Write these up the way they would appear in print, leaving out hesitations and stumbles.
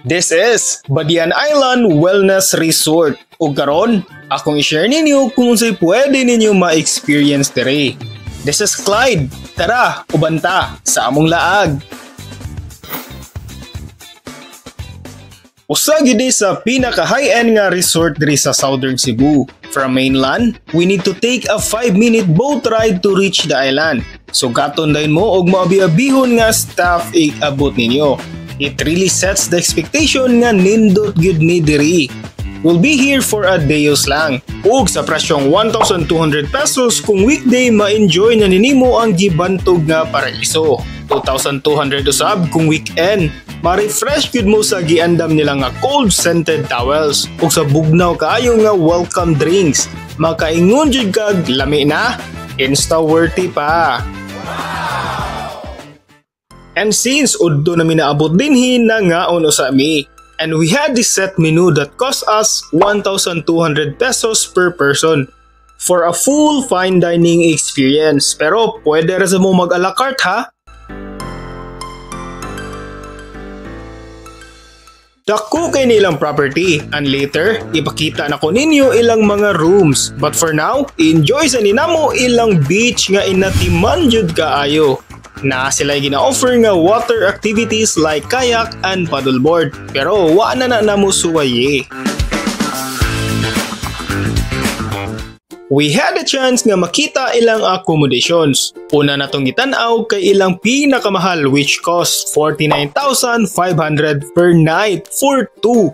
This is Badian Island Wellness Resort. Ug karon, akong i-share ninyo kung unsay pwede ninyo ma-experience diri. This is Clyde. Tara, ubanta sa among laag. Usa gid sa pinaka high-end nga resort diri sa Southern Cebu. From mainland, we need to take a 5-minute boat ride to reach the island. So gaton dayon mo og maabi-abihon nga staff abot ninyo. It really sets the expectation nga nindot gyud ni diri. We'll be here for a dayos lang. Ug sa presyong 1,200 pesos kung weekday ma-enjoy na ninimo ang gibantog nga paraiso. 2,200 usab kung weekend. Ma-refresh gyud mo sa giandam nila nga cold scented towels ug sa bugnaw kaayo nga welcome drinks. Makaingon jud kag lami na, insta-worthy pa. And since udto na minaabot dinhi na ngaon usami, and we had this set menu that cost us 1,200 pesos per person for a full fine dining experience. Pero pwede ra sa mo mag-a la carte ha. Dako kay nilang property and later ipakita na ko ninyo ilang mga rooms. But for now, enjoy sa ninamo ilang beach nga inatiman jud kaayo. Na sila gina-offer nga water activities like kayak and paddleboard. Pero wa na namo suwaye. We had a chance nga makita ilang accommodations. Una natong gitan-aw kay ilang pinakamahal which cost 49,500 per night for 2.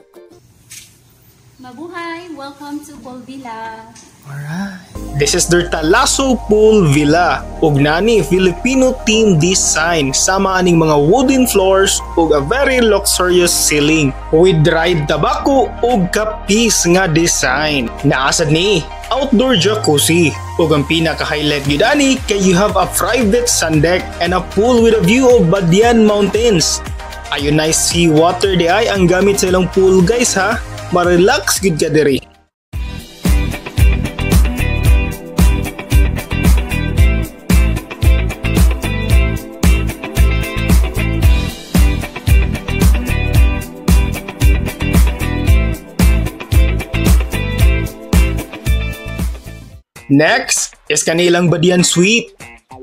Mabuhay! Welcome to Pool Villa. Alright. This is their Talaso Pool Villa. Ug nani Filipino themed design sama aning mga wooden floors ug a very luxurious ceiling with dried tobacco ug kapis nga design. Naasad ni outdoor jacuzzi ug ang pinaka-highlight gyud ani kay you have a private sun deck and a pool with a view of Badian Mountains. Ionized sea water di ay ang gamit sa ilang pool guys ha. Ma-relax gyud ka diri. Next is kanilang Badian Suite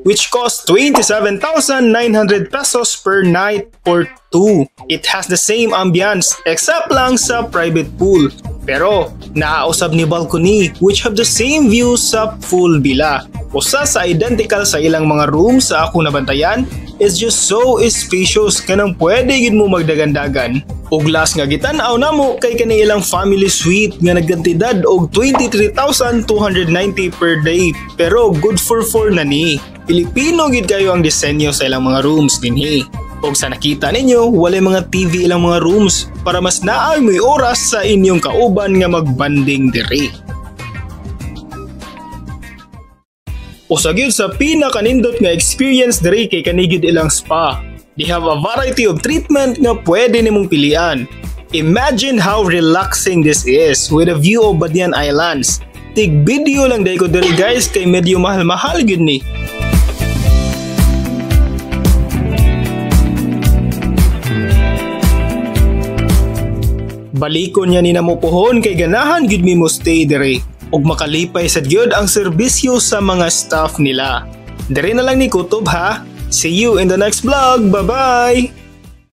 which costs 27,900 pesos per night for 2. It has the same ambience except lang sa private pool. Pero naausab ni balcony which have the same view sa full villa. Usa sa identical sa ilang mga rooms sa akong nabantayan is just so spacious kanang pwede gid mo magdagandagan. Ug last nga gitan-aw namo kay kani ilang family suite nga nagkantidad og 23,290 per day pero good for 4 na ni. Pilipino gid kayo ang disenyo sa ilang mga rooms dinhi. Ug sa nakita ninyo, walay mga TV ilang mga rooms para mas naay mo'y oras sa inyong kauban nga magbanding diri. Usa gyud sa pinakanindot nga experience diri kay kani gyud ilang spa. They have a variety of treatment nga pwede nimong pilian. Imagine how relaxing this is with a view of Badian Islands. Tig video lang day ko diri guys kay medyo mahal-mahal gyud ni. Balikon niya ni namo pohon kay ganahan gyud mi mo stay diri ug makalipay sad gyud ang serbisyo sa mga staff nila. Diri na lang ni kutob ha. See you in the next vlog. Bye-bye!